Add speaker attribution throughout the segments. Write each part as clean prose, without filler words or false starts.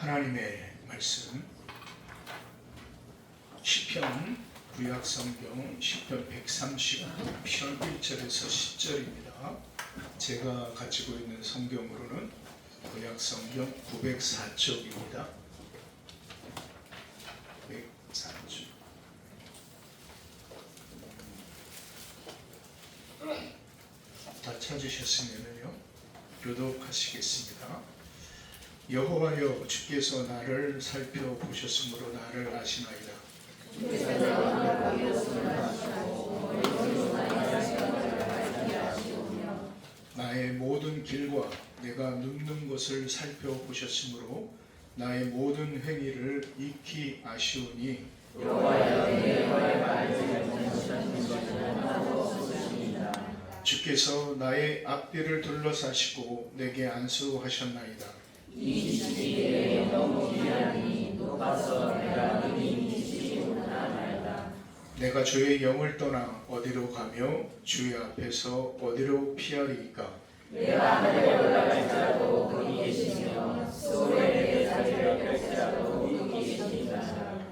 Speaker 1: 하나님의 말씀 시편 구약성경 시편 139편 1절에서 10절입니다. 제가 가지고 있는 성경으로는 구약성경 904쪽입니다. 904쪽. 다 찾으셨으면요 교독하시겠습니다. 여호와여, 주께서 나를 살펴보셨으므로 나를 아시나이다. 나의 모든 길과 내가 눕는 것을 살펴보셨으므로 나의 모든 행위를 익히 아시오니 주께서 나의 앞뒤를 둘러싸시고 내게 안수하셨나이다.
Speaker 2: 이 지식이 너무 귀하니 높아서 내가 능히 미치지 못하나이다.
Speaker 1: 내가 주의 영을 떠나 어디로 가며 주의 앞에서 어디로 피하리이까?
Speaker 2: 내가 하늘에 올라갈지라도 거기 계시며 소에 내 자리를 펼지라도 거기 계시니라.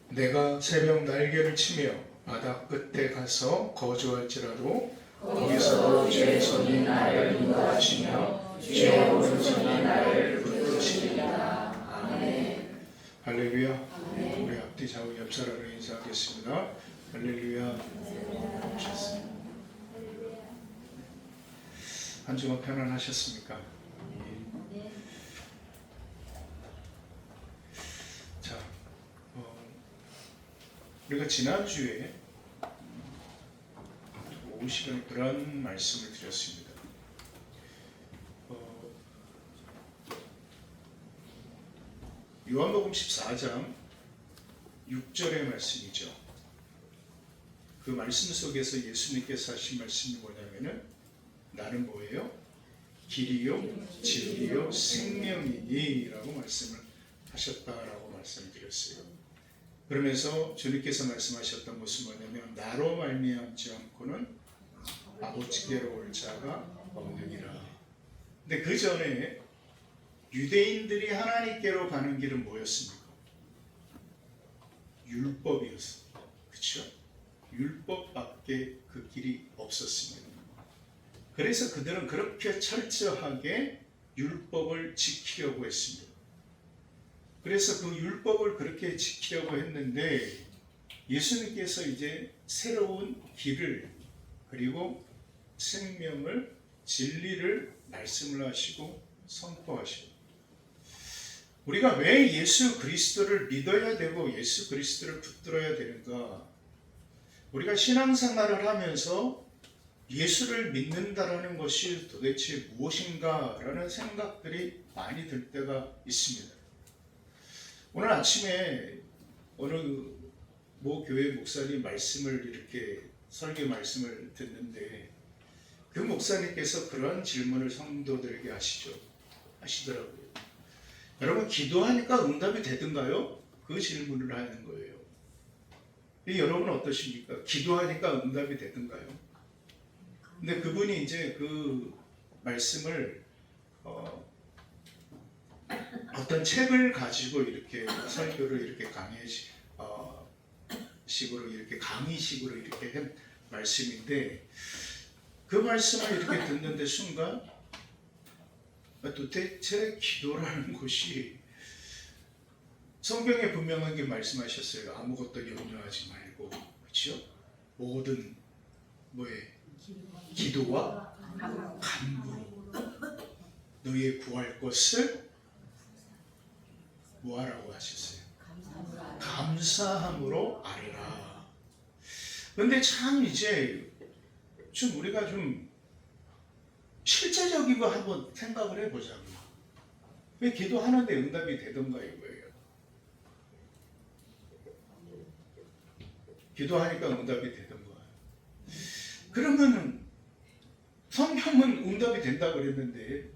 Speaker 1: 내가 새벽 날개를 치며 바다 끝에 가서 거주할지라도 거기서도 주의 손이 나를 인도하시며 주의 오른손이 나를 붙드시리라. 아멘. 할렐루야. 우리 앞뒤 좌우 옆 사람을 인사하겠습니다. 할렐루야. 한 주간 편안하셨습니까? 자, 우리가 지난주에 오후 시간에 그런 말씀을 드렸습니다. 요한복음 14장 6절의 말씀이죠. 그 말씀 속에서 예수님께서 하신 말씀이 뭐냐면은 나는 뭐예요? 길이요, 진리요, 생명이니 라고 말씀을 하셨다라고 말씀을 드렸어요. 그러면서 주님께서 말씀하셨던 것은 뭐냐면 나로 말미암지 않고는 아버지께로 올 자가 없느니라. 근데 그 전에 유대인들이 하나님께로 가는 길은 뭐였습니까? 율법이었습니다. 그렇죠? 율법밖에 그 길이 없었습니다. 그래서 그들은 그렇게 철저하게 율법을 지키려고 했습니다. 그래서 그 율법을 그렇게 지키려고 했는데 예수님께서 이제 새로운 길을 그리고 생명을 진리를 말씀을 하시고 선포하시고 우리가 왜 예수 그리스도를 믿어야 되고 예수 그리스도를 붙들어야 되는가? 우리가 신앙생활을 하면서 예수를 믿는다라는 것이 도대체 무엇인가? 라는 생각들이 많이 들 때가 있습니다. 오늘 아침에 어느 모 교회 목사님 말씀을 이렇게 설교 말씀을 듣는데 그 목사님께서 그런 질문을 성도들에게 하시더라고요. 여러분, 기도하니까 응답이 되던가요? 그 질문을 하는 거예요. 여러분은 어떠십니까? 기도하니까 응답이 되던가요? 근데 그분이 이제 그 말씀을 어떤 책을 가지고 이렇게 설교를 이렇게 강의식으로 이렇게 한 말씀인데 그 말씀을 이렇게 듣는데 순간 도대체 기도라는 것이 성경에 분명하게 말씀하셨어요. 아무것도 염려하지 말고, 그렇죠? 모든 기도와 간구로 너희의 구할 것을 뭐하라고 하셨어요? 감사함으로 아뢰라. 근데 참 이제 좀 우리가 좀 실제적인 거 한번 생각을 해보자고요. 왜 기도하는데 응답이 되던가 이거예요. 기도하니까 응답이 되던가. 그러면은 성경은 응답이 된다고 그랬는데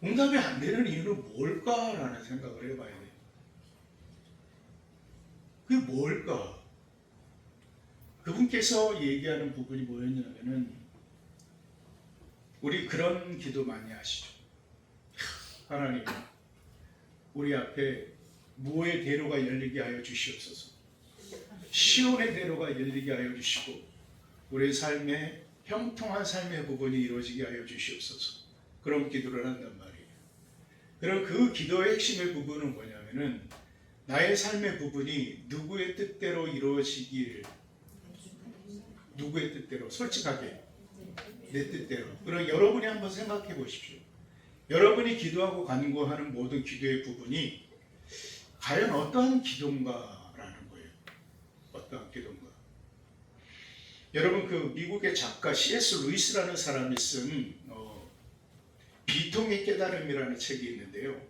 Speaker 1: 응답이 안 되는 이유는 뭘까라는 생각을 해봐야 돼요. 그게 뭘까? 그분께서 얘기하는 부분이 뭐였냐면은 우리 그런 기도 많이 하시죠. 하나님, 우리 앞에 무의 대로가 열리게 하여 주시옵소서. 시온의 대로가 열리게 하여 주시고 우리 삶의 형통한 삶의 부분이 이루어지게 하여 주시옵소서. 그런 기도를 한단 말이에요. 그럼 그 기도의 핵심의 부분은 뭐냐면은 나의 삶의 부분이 누구의 뜻대로 이루어지길, 누구의 뜻대로, 솔직하게 내 뜻대로. 그럼 여러분이 한번 생각해 보십시오. 여러분이 기도하고 간구하는 모든 기도의 부분이 과연 어떠한 기도인가라는 거예요. 어떠한 기도인가. 여러분 그 미국의 작가 C.S. 루이스라는 사람이 쓴 비통의 깨달음이라는 책이 있는데요.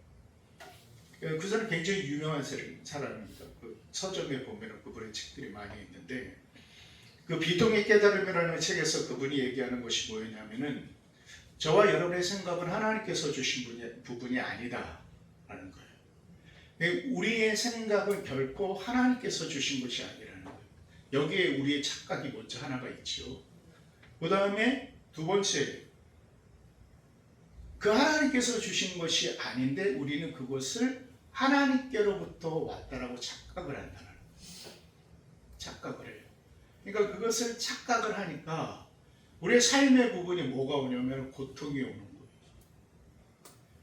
Speaker 1: 그 사람 굉장히 유명한 사람입니다. 그 서점에 보면 그분의 책들이 많이 있는데 그 비통의 깨달음이라는 책에서 그분이 얘기하는 것이 뭐였냐면은 저와 여러분의 생각은 하나님께서 주신 부분이 아니다라는 거예요. 우리의 생각은 결코 하나님께서 주신 것이 아니라는 거예요. 여기에 우리의 착각이 먼저 하나가 있죠. 그 다음에 두 번째, 그 하나님께서 주신 것이 아닌데 우리는 그것을 하나님께로부터 왔다라고 착각을 한다는 거예요. 착각을 해요. 그러니까 그것을 착각을 하니까 우리의 삶의 부분이 뭐가 오냐면 고통이 오는 거예요.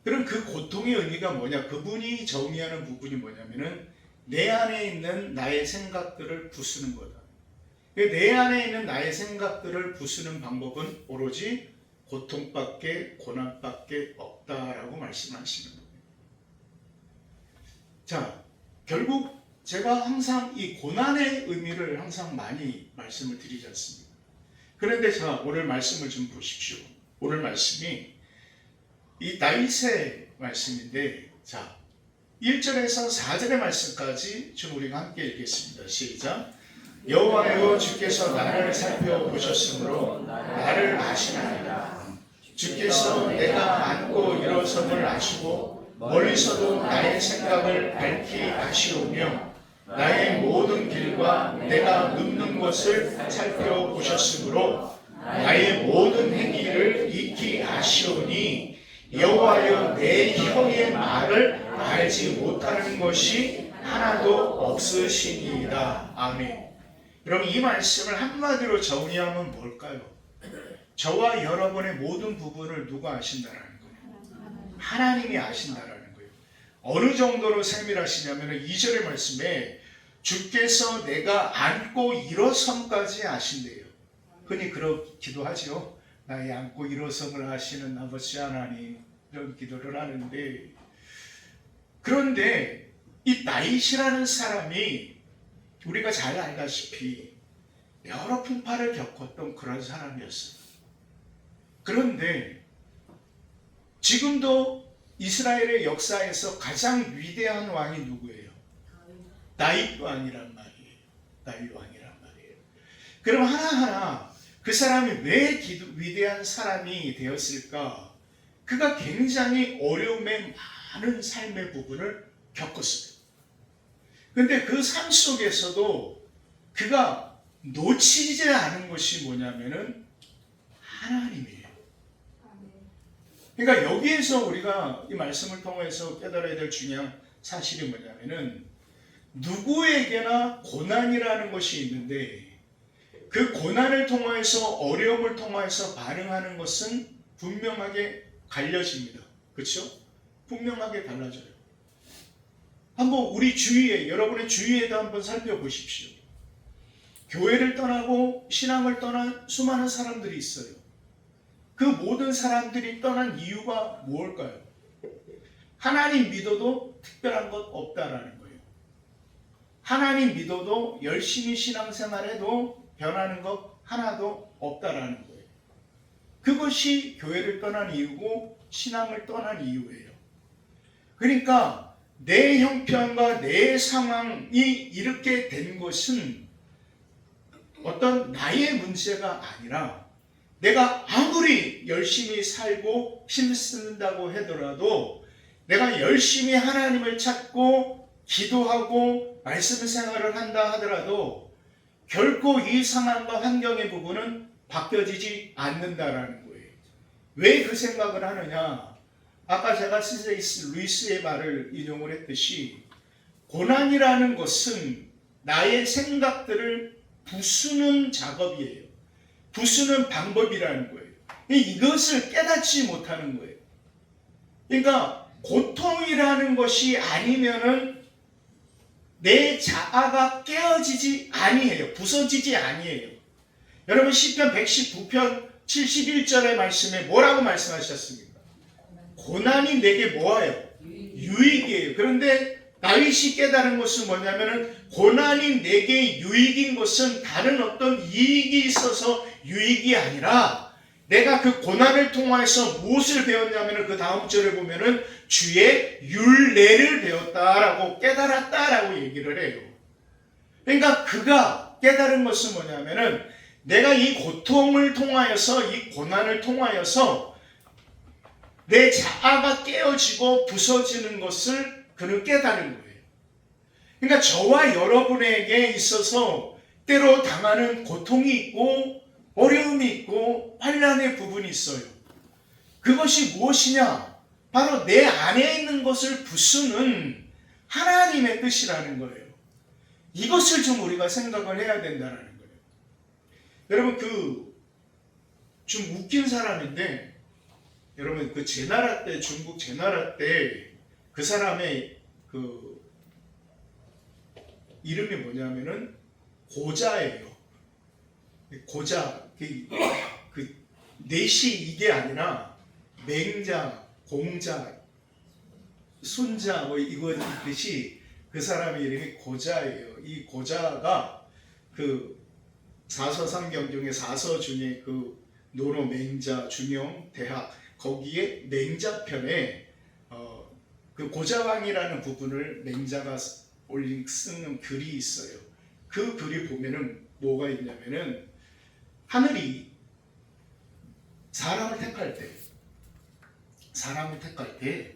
Speaker 1: 그럼 그 고통의 의미가 뭐냐? 그분이 정의하는 부분이 뭐냐면은 내 안에 있는 나의 생각들을 부수는 거다. 내 안에 있는 나의 생각들을 부수는 방법은 오로지 고통밖에 고난밖에 없다라고 말씀하시는 거예요. 자, 결국 제가 항상 이 고난의 의미를 항상 많이 말씀을 드리지 않습니다. 그런데 자, 오늘 말씀을 좀 보십시오. 오늘 말씀이 이 다윗의 말씀인데, 자, 1절에서 4절의 말씀까지 좀 우리가 함께 읽겠습니다. 시작. 여호와여 주께서 나를 살펴보셨으므로 나를 아시나이다. 주께서 내가 앉고 일어섬을 아시고 멀리서도 나의 생각을 밝히 아시오며 나의 모든 길과 내가 눕는 것을 살펴보셨으므로 나의 모든 행위를 익히 아시오니 여호와여 내 혀의 말을 알지 못하는 것이 하나도 없으시니이다. 아멘. 그럼 이 말씀을 한마디로 정리하면 뭘까요? 저와 여러분의 모든 부분을 누가 아신다라는 거예요? 하나님이 아신다라는 거예요. 어느 정도로 세밀하시냐면 2절의 말씀에 주께서 내가 앉고 일어섬까지 아신대요. 흔히 그렇기도 하죠. 나의 앉고 일어섬을 아시는 아버지 하나님, 이런 기도를 하는데, 그런데 이 다윗이라는 사람이 우리가 잘 알다시피 여러 풍파를 겪었던 그런 사람이었어요. 그런데 지금도 이스라엘의 역사에서 가장 위대한 왕이 누구예요? 다윗 왕이란 말이에요. 다윗 왕이란 말이에요. 그럼 하나하나 그 사람이 왜 위대한 사람이 되었을까? 그가 굉장히 어려움의 많은 삶의 부분을 겪었어요. 그런데 그 삶 속에서도 그가 놓치지 않은 것이 뭐냐면은 하나님이에요. 그러니까 여기에서 우리가 이 말씀을 통해서 깨달아야 될 중요한 사실이 뭐냐면은 누구에게나 고난이라는 것이 있는데 그 고난을 통해서 어려움을 통해서 반응하는 것은 분명하게 갈려집니다. 그렇죠? 분명하게 달라져요. 한번 우리 주위에, 여러분의 주위에도 한번 살펴보십시오. 교회를 떠나고 신앙을 떠난 수많은 사람들이 있어요. 그 모든 사람들이 떠난 이유가 무엇일까요? 하나님 믿어도 특별한 것 없다라는 거예요. 하나님 믿어도 열심히 신앙생활해도 변하는 것 하나도 없다라는 거예요. 그것이 교회를 떠난 이유고 신앙을 떠난 이유예요. 그러니까 내 형편과 내 상황이 이렇게 된 것은 어떤 나의 문제가 아니라 내가 아무리 열심히 살고 힘쓴다고 하더라도 내가 열심히 하나님을 찾고 기도하고 말씀 생활을 한다 하더라도 결코 이 상황과 환경의 부분은 바뀌어지지 않는다라는 거예요. 왜 그 생각을 하느냐? 아까 제가 C.S. 루이스의 말을 인용을 했듯이 고난이라는 것은 나의 생각들을 부수는 작업이에요. 부수는 방법이라는 거예요. 이것을 깨닫지 못하는 거예요. 그러니까 고통이라는 것이 아니면은 내 자아가 깨어지지 아니에요. 부서지지 아니에요. 여러분 시편 119편 71절의 말씀에 뭐라고 말씀하셨습니까? 고난이 내게 뭐예요? 유익이에요. 그런데 다윗이 깨달은 것은 뭐냐면은 고난이 내게 유익인 것은 다른 어떤 이익이 있어서 유익이 아니라 내가 그 고난을 통해서 무엇을 배웠냐면은 그 다음 절에 보면은 주의 율례를 배웠다라고 깨달았다라고 얘기를 해요. 그러니까 그가 깨달은 것은 뭐냐면은 내가 이 고통을 통하여서 이 고난을 통하여서 내 자아가 깨어지고 부서지는 것을 그는 깨달은 거예요. 그러니까 저와 여러분에게 있어서 때로 당하는 고통이 있고 어려움이 있고 환난의 부분이 있어요. 그것이 무엇이냐? 바로 내 안에 있는 것을 부수는 하나님의 뜻이라는 거예요. 이것을 좀 우리가 생각을 해야 된다는 거예요. 여러분 좀 웃긴 사람인데 여러분 그 제나라 때 중국 제나라 때 그 사람의 그 이름이 뭐냐면은 고자예요. 고자 그 넷이 이게 아니라 맹자, 공자, 순자 뭐 이거 있듯이 그 사람의 이름이 고자예요. 이 고자가 그 사서삼경 중에 사서 중에 그 노로 맹자, 중용, 대학 거기에 맹자편에 그 고자왕이라는 부분을 맹자가 쓰는 글이 있어요. 그 글이 보면은 뭐가 있냐면은 하늘이 사람을 택할 때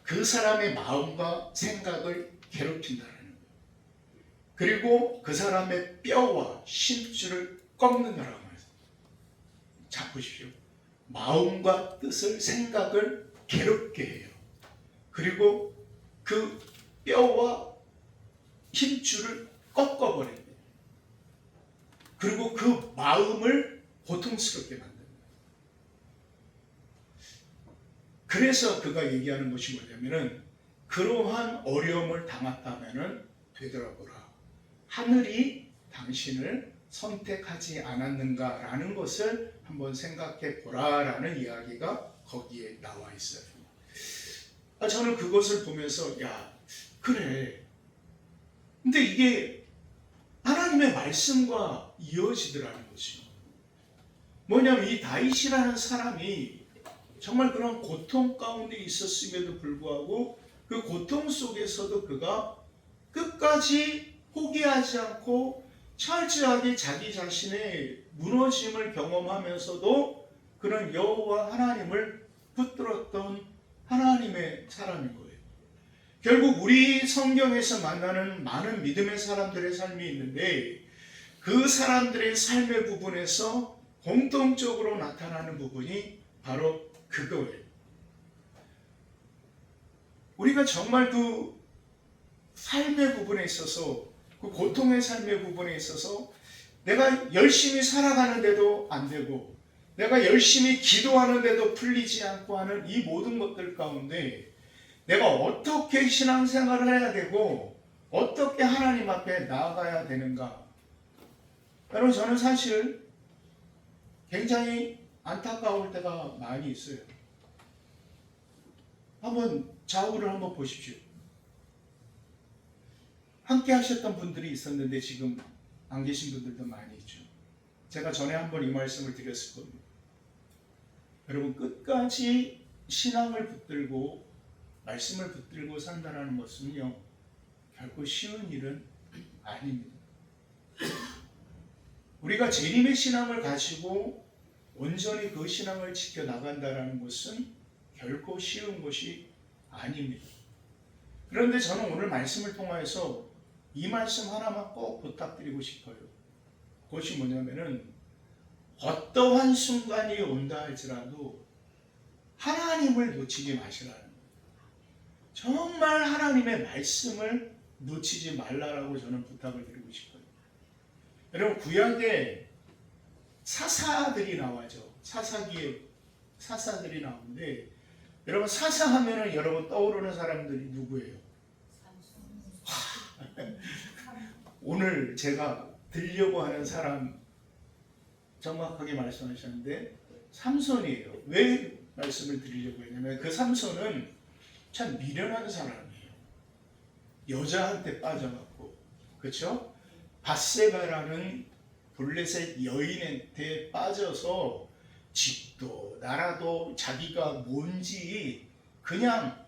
Speaker 1: 그 사람의 마음과 생각을 괴롭힌다는 거예요. 그리고 그 사람의 뼈와 심줄을 꺾는다라고 해요. 자 보십시오. 마음과 뜻을 생각을 괴롭게 해요. 그리고 그 뼈와 힘줄을 꺾어버립니다. 그리고 그 마음을 고통스럽게 만듭니다. 그래서 그가 얘기하는 것이 뭐냐면은 그러한 어려움을 당했다면은 되돌아보라. 하늘이 당신을 선택하지 않았는가라는 것을 한번 생각해 보라라는 이야기가 거기에 나와 있어요. 저는 그것을 보면서 야 그래. 근데 이게 하나님의 말씀과 이어지더라는 거죠. 뭐냐면 이 다윗이라는 사람이 정말 그런 고통 가운데 있었음에도 불구하고 그 고통 속에서도 그가 끝까지 포기하지 않고 철저하게 자기 자신의 무너짐을 경험하면서도 그런 여호와 하나님을 붙들었던 하나님의 사람인 거예요. 결국 우리 성경에서 만나는 많은 믿음의 사람들의 삶이 있는데 그 사람들의 삶의 부분에서 공통적으로 나타나는 부분이 바로 그거예요. 우리가 정말 그 삶의 부분에 있어서 그 고통의 삶의 부분에 있어서 내가 열심히 살아가는데도 안 되고 내가 열심히 기도하는데도 풀리지 않고 하는 이 모든 것들 가운데 내가 어떻게 신앙생활을 해야 되고 어떻게 하나님 앞에 나아가야 되는가. 여러분 저는 사실 굉장히 안타까울 때가 많이 있어요. 한번 좌우를 한번 보십시오. 함께 하셨던 분들이 있었는데 지금 안 계신 분들도 많이 있죠. 제가 전에 한번 이 말씀을 드렸을 겁니다. 여러분 끝까지 신앙을 붙들고 말씀을 붙들고 산다는 것은요 결코 쉬운 일은 아닙니다. 우리가 재림의 신앙을 가지고 온전히 그 신앙을 지켜나간다는 것은 결코 쉬운 것이 아닙니다. 그런데 저는 오늘 말씀을 통해서 이 말씀 하나만 꼭 부탁드리고 싶어요. 그것이 뭐냐면은 어떠한 순간이 온다 할지라도 하나님 하나님을 놓치지 마시라는 거예요. 정말 하나님의 말씀을 놓치지 말라라고 저는 부탁을 드리고 싶어요. 여러분, 구약에 사사들이 나와죠. 사사기에 사사들이 나오는데, 여러분, 사사하면은 여러분 떠오르는 사람들이 누구예요? 오늘 제가 들려고 하는 사람 정확하게 말씀하셨는데 삼손이에요. 왜 말씀을 드리려고 했냐면, 그 삼손은 참 미련한 사람이에요. 여자한테 빠져갖고, 그렇죠? 밧세바라는 블레셋 여인한테 빠져서 집도 나라도 자기가 뭔지 그냥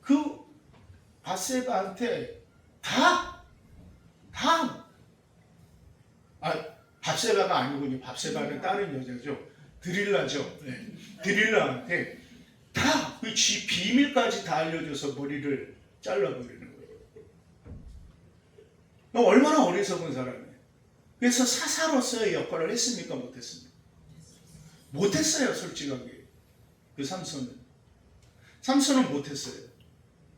Speaker 1: 그 밧세바한테 밧세바가 아니군요. 밧세바는 다른 여자죠. 드릴라죠. 네. 드릴라한테 다 그 쥐 비밀까지 다 알려줘서 머리를 잘라버리는 거예요. 얼마나 어리석은 사람이에요. 그래서 사사로서의 역할을 했습니까? 못했습니까? 못했어요. 솔직하게. 그 삼손은 못했어요.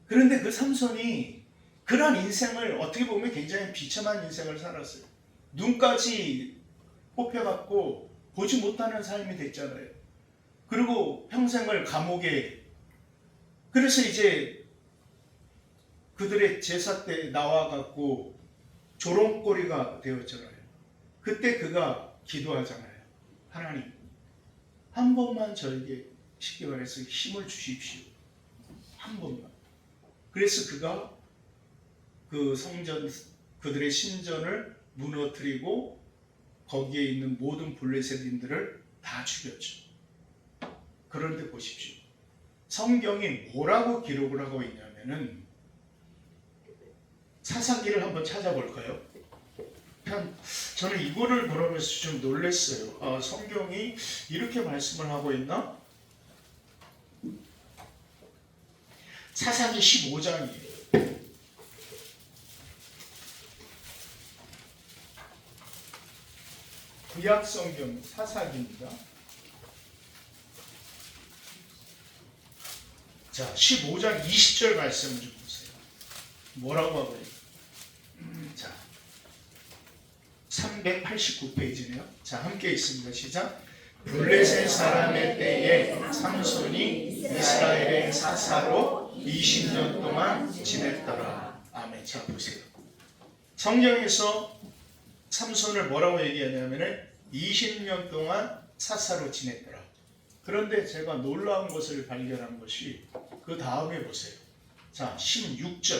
Speaker 1: 그런데 그 삼손이 그런 인생을 어떻게 보면 굉장히 비참한 인생을 살았어요. 눈까지 뽑혀갖고 보지 못하는 삶이 됐잖아요. 그리고 평생을 감옥에, 그래서 이제 그들의 제사 때 나와갖고 조롱거리가 되었잖아요. 그때 그가 기도하잖아요. 하나님, 한 번만 저에게 쉽게 말해서 힘을 주십시오. 한 번만. 그래서 그가 그 성전, 그들의 신전을 무너뜨리고 거기에 있는 모든 블레셋인들을 다 죽였죠. 그런데 보십시오. 성경이 뭐라고 기록을 하고 있냐면은, 사사기를 한번 찾아볼까요? 저는 이거를 보면서 좀 놀랐어요. 성경이 이렇게 말씀을 하고 있나? 사사기 15장이에요. 구약 성경 사사기입니다. 자, 15장 20절 말씀을 좀 보세요. 뭐라고 하고 있나요? 자, 389페이지네요. 자, 함께 있습니다. 시작. 블레셋 사람의 때에 삼손이 이스라엘의 사사로 20년 동안 지냈더라. 아멘. 자, 보세요. 성경에서 삼손을 뭐라고 얘기하냐면 20년 동안 사사로 지냈더라. 그런데 제가 놀라운 것을 발견한 것이 그 다음에 보세요. 자, 16장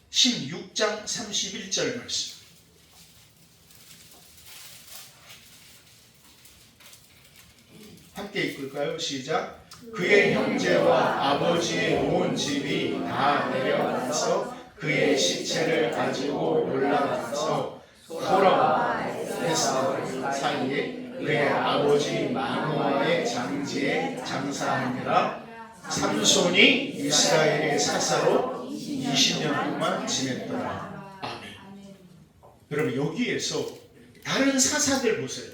Speaker 1: 31절 말씀. 함께 읽을까요? 시작. 그의 형제와 아버지의 온 집이 다 내려가서 그의 시체를 가지고 올라가서 소라와 에스더 사이에 그의 아버지 마노아의 장지에 장사하니라. 삼손이 이스라엘의 사사로 20년 동안 지냈더라. 아멘. 여러분, 여기에서 다른 사사들 보세요.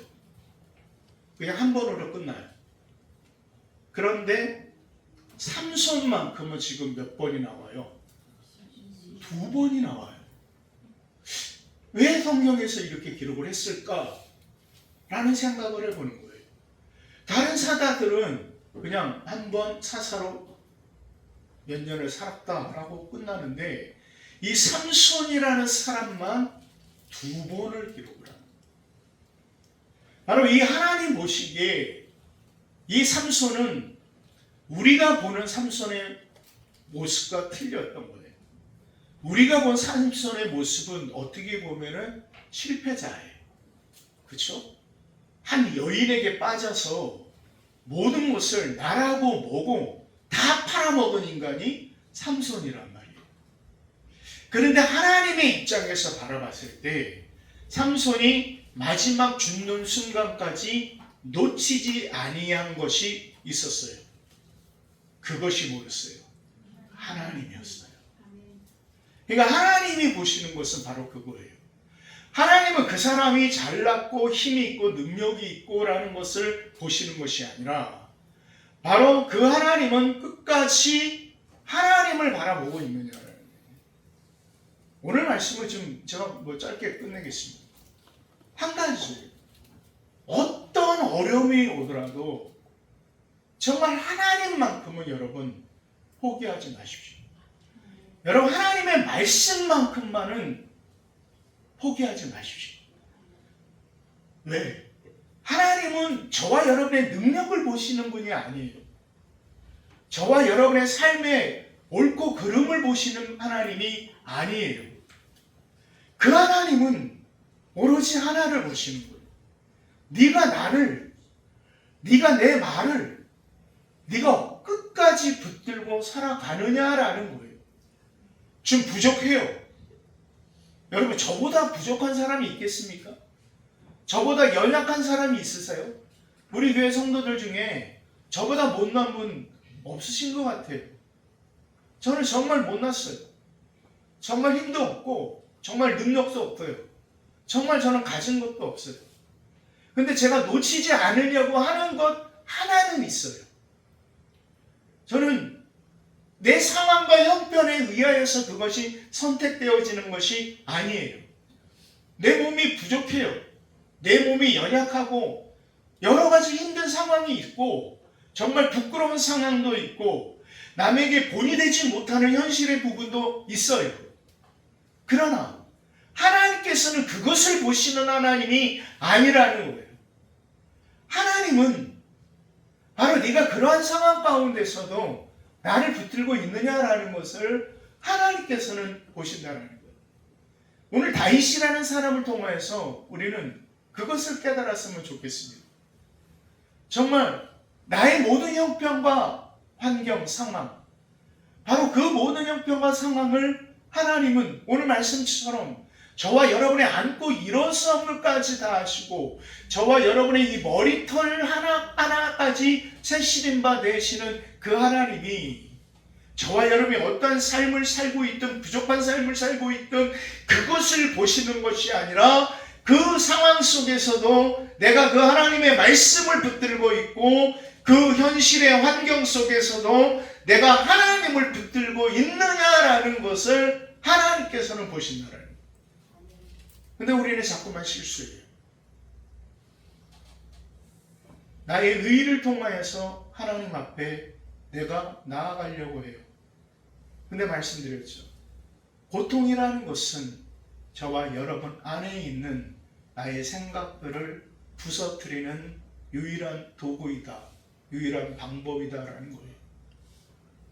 Speaker 1: 그냥 한 번으로 끝나요. 그런데 삼손만큼은 지금 몇 번이 나와요? 2번이 나와요. 왜 성경에서 이렇게 기록을 했을까? 라는 생각을 해보는 거예요. 다른 사다들은 그냥 한 번 사사로 몇 년을 살았다라고 끝나는데, 이 삼손이라는 사람만 2번을 기록을 합니다. 바로 이 하나님 보시기에 이 삼손은 우리가 보는 삼손의 모습과 틀렸던 거예요. 우리가 본 삼손의 모습은 어떻게 보면은 실패자예요. 그렇죠? 한 여인에게 빠져서 모든 것을 나라고 뭐고 다 팔아먹은 인간이 삼손이란 말이에요. 그런데 하나님의 입장에서 바라봤을 때 삼손이 마지막 죽는 순간까지 놓치지 아니한 것이 있었어요. 그것이 뭐였어요? 하나님이었어요. 그러니까 하나님이 보시는 것은 바로 그거예요. 하나님은 그 사람이 잘났고 힘이 있고 능력이 있고라는 것을 보시는 것이 아니라 바로 그 하나님은 끝까지 하나님을 바라보고 있느냐라는 거예요. 오늘 말씀을 좀 제가 짧게 끝내겠습니다. 한 가지, 어떤 어려움이 오더라도 정말 하나님만큼은 여러분 포기하지 마십시오. 여러분 하나님의 말씀만큼만은 포기하지 마십시오. 왜? 하나님은 저와 여러분의 능력을 보시는 분이 아니에요. 저와 여러분의 삶의 옳고 그름을 보시는 하나님이 아니에요. 그 하나님은 오로지 하나를 보시는 거예요. 네가 내 말을 네가 끝까지 붙들고 살아가느냐라는 거예요. 지금 부족해요. 여러분 저보다 부족한 사람이 있겠습니까? 저보다 연약한 사람이 있으세요? 우리 교회 성도들 중에 저보다 못난 분 없으신 것 같아요. 저는 정말 못났어요. 정말 힘도 없고 정말 능력도 없고요. 정말 저는 가진 것도 없어요. 근데 제가 놓치지 않으려고 하는 것 하나는 있어요. 저는 내 상황과 형편에 의하여서 그것이 선택되어지는 것이 아니에요. 내 몸이 부족해요. 내 몸이 연약하고 여러 가지 힘든 상황이 있고 정말 부끄러운 상황도 있고 남에게 본이 되지 못하는 현실의 부분도 있어요. 그러나 하나님께서는 그것을 보시는 하나님이 아니라는 거예요. 하나님은 바로 네가 그러한 상황 가운데서도 나를 붙들고 있느냐라는 것을 하나님께서는 보신다는 거예요. 오늘 다윗이라는 사람을 통해서 우리는 그것을 깨달았으면 좋겠습니다. 정말 나의 모든 형편과 환경, 상황, 바로 그 모든 형편과 상황을 하나님은 오늘 말씀처럼 저와 여러분의 안고 일어섬을까지 다 하시고 저와 여러분의 이 머리털 하나하나까지 세시린 바 되시는 그 하나님이 저와 여러분이 어떠한 삶을 살고 있든 부족한 삶을 살고 있든 그것을 보시는 것이 아니라 그 상황 속에서도 내가 그 하나님의 말씀을 붙들고 있고 그 현실의 환경 속에서도 내가 하나님을 붙들고 있느냐라는 것을 하나님께서는 보신다는 거예요. 근데 우리는 자꾸만 실수해요. 나의 의를 통하여서 하나님 앞에 내가 나아가려고 해요. 근데 말씀드렸죠. 고통이라는 것은 저와 여러분 안에 있는 나의 생각들을 부서뜨리는 유일한 도구이다. 유일한 방법이다라는 거예요.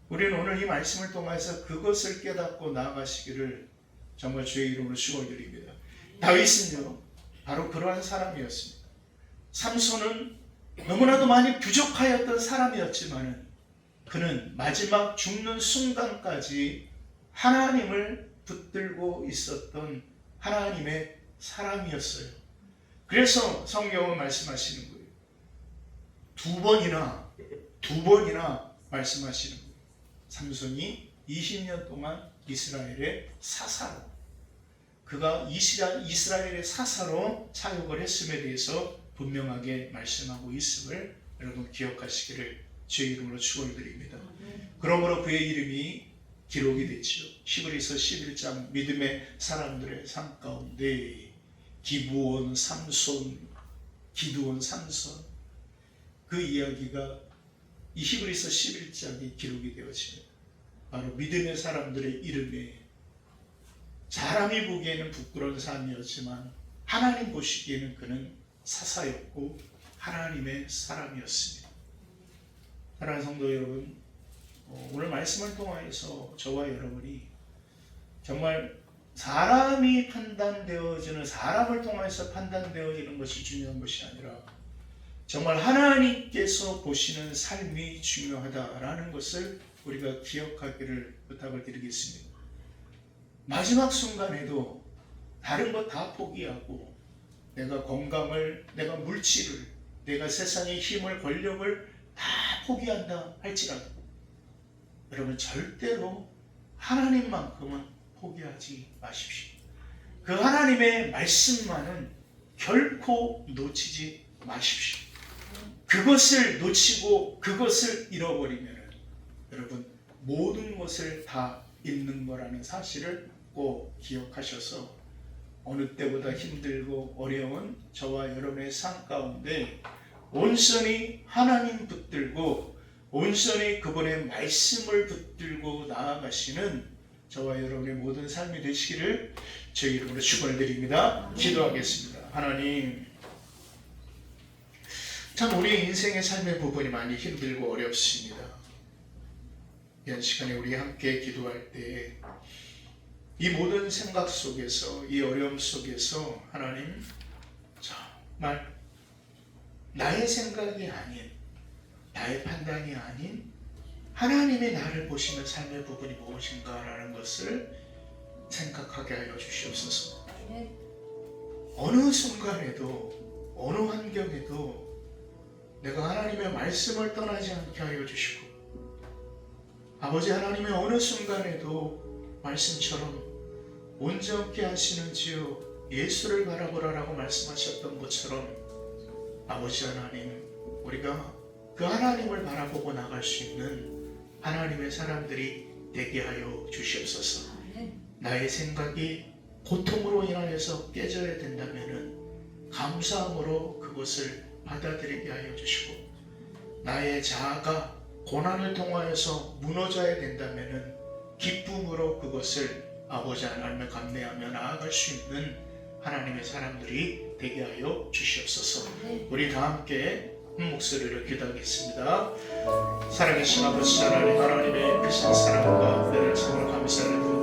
Speaker 1: 우리는 오늘 이 말씀을 통해서 그것을 깨닫고 나아가시기를 정말 주의 이름으로 축원드립니다. 다윗은요 바로 그러한 사람이었습니다. 삼손은 너무나도 많이 부족하였던 사람이었지만 그는 마지막 죽는 순간까지 하나님을 붙들고 있었던 하나님의 사람이었어요. 그래서 성경은 말씀하시는 거예요. 두 번이나 말씀하시는 거예요. 삼손이 20년 동안 이스라엘의 사사로, 그가 이스라엘의 사사로 사역을 했음에 대해서 분명하게 말씀하고 있음을 여러분 기억하시기를 주의 이름으로 축원드립니다. 그러므로 그의 이름이 기록이 됐죠. 히브리서 11장 믿음의 사람들의 삶 가운데 기브온 삼손, 기드온 삼손 그 이야기가 이 히브리서 11장이 기록이 되어집니다. 바로 믿음의 사람들의 이름에 사람이 보기에는 부끄러운 사람이었지만 하나님 보시기에는 그는 사사였고 하나님의 사람이었습니다. 사랑하는 성도 여러분, 오늘 말씀을 통해서 저와 여러분이 정말 사람이 판단되어지는, 사람을 통해서 판단되어지는 것이 중요한 것이 아니라 정말 하나님께서 보시는 삶이 중요하다라는 것을 우리가 기억하기를 부탁을 드리겠습니다. 마지막 순간에도 다른 것 다 포기하고 내가 건강을, 내가 물질을, 내가 세상의 힘을, 권력을 다 포기한다 할지라도 여러분 절대로 하나님만큼은 포기하지 마십시오. 그 하나님의 말씀만은 결코 놓치지 마십시오. 그것을 놓치고 그것을 잃어버리면 여러분 모든 것을 다 잃는 거라는 사실을 꼭 기억하셔서 어느 때보다 힘들고 어려운 저와 여러분의 삶 가운데 온전히 하나님 붙들고 온전히 그분의 말씀을 붙들고 나아가시는 저와 여러분의 모든 삶이 되시기를 저희 이름으로 축원을 드립니다. 기도하겠습니다. 하나님, 참 우리 인생의 삶의 부분이 많이 힘들고 어렵습니다. 이런 시간에 우리 함께 기도할 때 이 모든 생각 속에서 이 어려움 속에서 하나님 정말 나의 생각이 아닌 나의 판단이 아닌 하나님의 나를 보시는 삶의 부분이 무엇인가라는 것을 생각하게 하여 주시옵소서. 어느 순간에도 어느 환경에도 내가 하나님의 말씀을 떠나지 않게 하여 주시고 아버지 하나님의 어느 순간에도 말씀처럼 온전케 하시는 주여 예수를 바라보라라고 말씀하셨던 것처럼 아버지 하나님 우리가 그 하나님을 바라보고 나갈 수 있는 하나님의 사람들이 되게 하여 주시옵소서. 나의 생각이 고통으로 인하여서 깨져야 된다면 감사함으로 그것을 받아들이게 하여 주시고 나의 자아가 고난을 통하여서 무너져야 된다면 기쁨으로 그것을 아버지 하나님을 감내하며 나아갈 수 있는 하나님의 사람들이 되게 하여 주시옵소서. 우리 다 함께 한 목소리로 기도하겠습니다. 살아계신 아버지 하나님, 하나님의 크신 사랑과 은혜를 참으로 감사를 드립니다.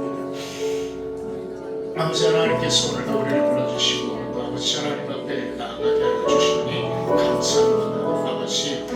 Speaker 1: 아버지 하나님께서 오늘도 우리를 불러주시고 또 아버지 하나님 앞에 나아가게 하여 주시니 감사합니다. 아버지,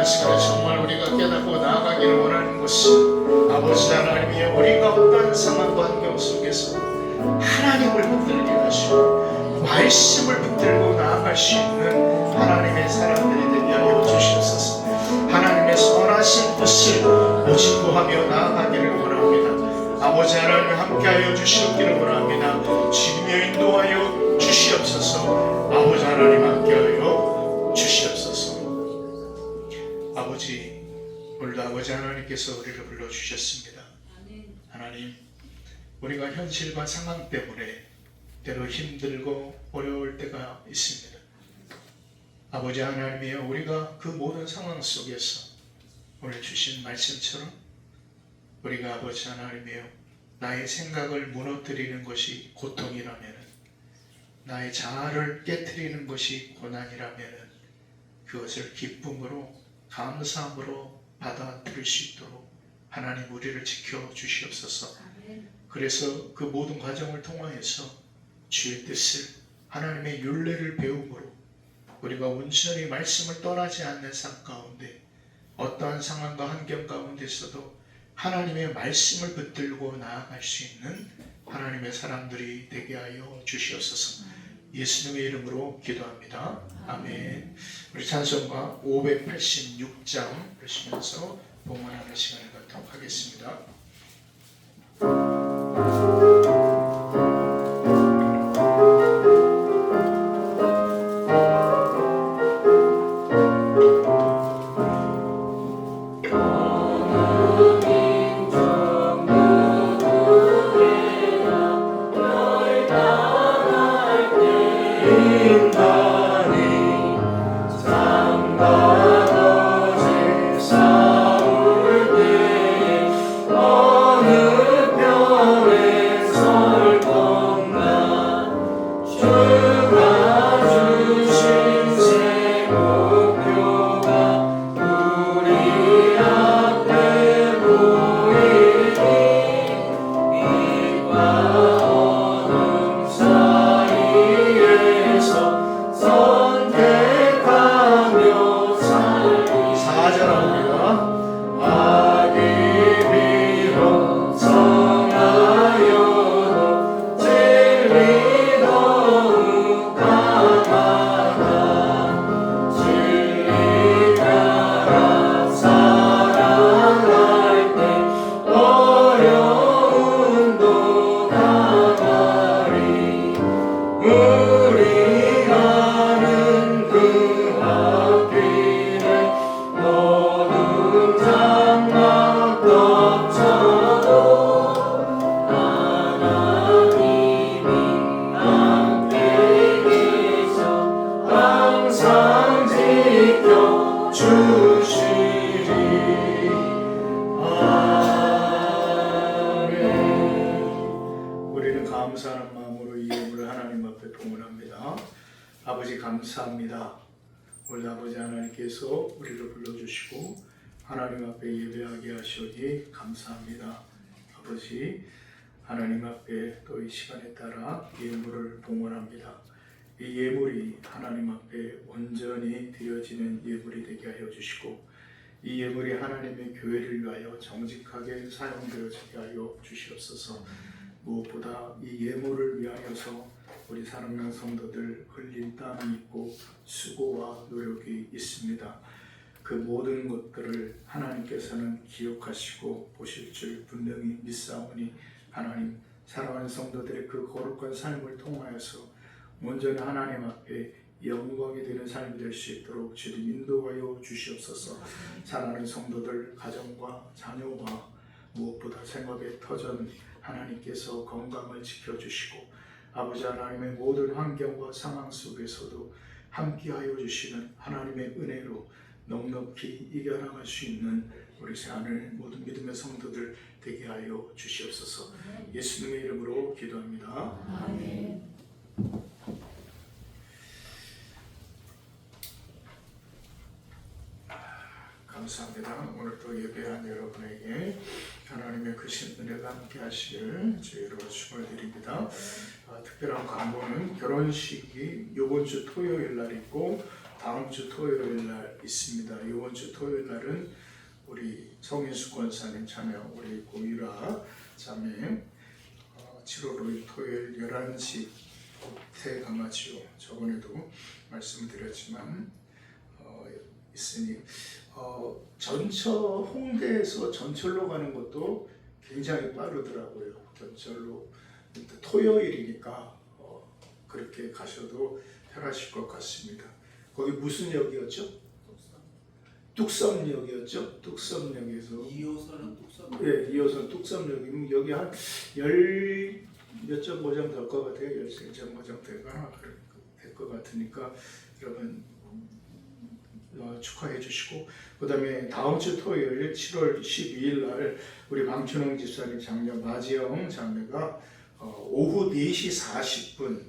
Speaker 1: 이 시간에 정말 우리가 깨닫고 나아가기를 원하는 것은 아버지 하나님이 우리가 어떠한 상황과 환경 속에서 하나님을 붙들게 하시고 말씀을 붙들고 나아갈 수 있는 하나님의 사람들이 되게 하여 주시옵소서. 하나님의 선하신 뜻을 모집구하며 나아가기를 원합니다. 아버지 하나님 함께하여 주시옵기를 원합니다. 지금여 인도하여 주시옵소서. 아버지 하나님 함께하여 주시옵소서. 아버지, 오늘도 아버지 하나님께서 우리를 불러주셨습니다. 하나님, 우리가 현실과 상황 때문에 때로 힘들고 어려울 때가 있습니다. 아버지 하나님이여, 우리가 그 모든 상황 속에서 오늘 주신 말씀처럼 우리가 아버지 하나님이여 나의 생각을 무너뜨리는 것이 고통이라면 나의 자아를 깨트리는 것이 고난이라면 그것을 기쁨으로 감사함으로 받아들일 수 있도록 하나님 우리를 지켜주시옵소서. 그래서 그 모든 과정을 통하여서 주의 뜻을 하나님의 율례를 배움으로 우리가 온전히 말씀을 떠나지 않는 삶 가운데 어떠한 상황과 환경 가운데서도 하나님의 말씀을 붙들고 나아갈 수 있는 하나님의 사람들이 되게 하여 주시옵소서. 예수님의 이름으로 기도합니다. 아멘. 우리 찬송가 586장 부르시면서 봉헌하는 시간을 갖도록 하겠습니다.
Speaker 2: 어느 뼈에
Speaker 1: 감사합니다. 오늘 아버지 하나님께서 우리를 불러주시고 하나님 앞에 예배하게 하시오니 감사합니다. 아버지 하나님 앞에 또 이 시간에 따라 예물을 봉헌합니다. 이 예물이 하나님 앞에 온전히 드려지는 예물이 되게 하여 주시고 이 예물이 하나님의 교회를 위하여 정직하게 사용되어지게 하여 주시옵소서. 무엇보다 이 예물을 위하여서 우리 사랑하는 성도들 흘린 땀이 있고 수고와 노력이 있습니다. 그 모든 것들을 하나님께서는 기억하시고 보실 줄 분명히 믿사오니 하나님 사랑하는 성도들의 그 거룩한 삶을 통하여서 온전히 하나님 앞에 영광이 되는 삶이 될 수 있도록 주님 인도하여 주시옵소서. 사랑하는 성도들 가정과 자녀와 무엇보다 생업의 터전 하나님께서 건강을 지켜주시고 아버지 하나님의 모든 환경과 상황 속에서도 함께하여 주시는 하나님의 은혜로 넉넉히 이겨나갈 수 있는 우리 새하늘 모든 믿음의 성도들 되게 하여 주시옵소서. 예수님의 이름으로 기도합니다.
Speaker 2: 아멘.
Speaker 1: 감사합니다. 오늘 또 예배한 여러분에게 하나님의 크신 은혜가 함께 하시길 주의로 축원을 드립니다. 특별한 광고는 결혼식이 이번 주 토요일 날 있고 다음 주 토요일 날 있습니다. 이번 주 토요일 날은 우리 성인수 권사님 참여 우리 고유라 자매 7월 5일 토요일 11시 태가마지오 저번에도 말씀드렸지만 있으니 전철 홍대에서 전철로 가는 것도 굉장히 빠르더라고요. 전철로 토요일이니까 그렇게 가셔도 편하실 것 같습니다. 거기 무슨 역이었죠? 뚝섬역이었죠? 뚝섬역에서
Speaker 2: 2호선은 뚝섬.
Speaker 1: 네, 2호선 뚝섬역이면 여기 한 10몇 정거장 될 것 같아요. 13정거장 될거나 될 것 같으니까 여러분 축하해 주시고 그 다음에 다음 주 토요일 7월 12일 날 우리 방춘홍 집사님 장녀 마지영 자매가 오후 4시 40분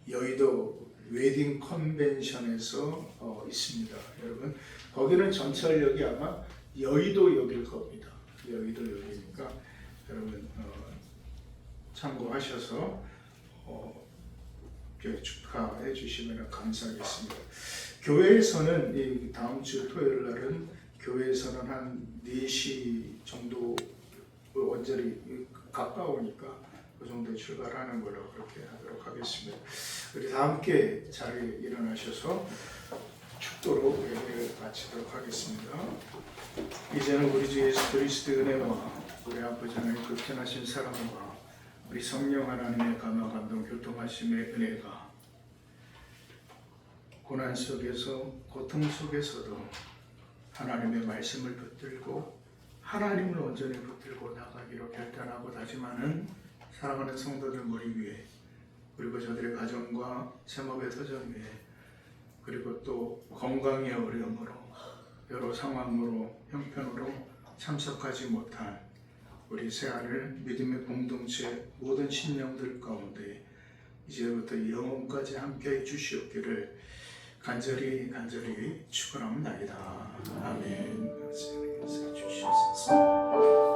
Speaker 1: 여의도 웨딩 컨벤션에서 있습니다. 여러분 거기는 전철역이 아마 여의도역일 겁니다. 여의도역이니까 여러분 참고하셔서 축하해 주시면 감사하겠습니다. 교회에서는 이 다음 주 토요일 날은 교회에서는 한 4시 정도 원절이 가까우니까 그 정도에 출발하는 걸로 그렇게 하도록 하겠습니다. 우리 다 함께 자리에 일어나셔서 축도로 예배를 마치도록 하겠습니다. 이제는 우리 주 예수 그리스도의 은혜와 우리 아버지 하나님의 극진하신 사랑과 우리 성령 하나님의 감화 감동 교통하심의 은혜가 고난 속에서 고통 속에서도 하나님의 말씀을 붙들고 하나님을 온전히 붙들고 나가기로 결단하고 다짐하는 사랑하는 성도들 머리 위에 그리고 저들의 가정과 생업의 터전 위에 그리고 또 건강의 어려움으로 여러 상황으로 형편으로 참석하지 못한 우리 새하늘 믿음의 공동체 모든 신령들 가운데 이제부터 영원까지 함께해 주시옵기를 간절히 축원합니다. 아멘. 주시옵소서.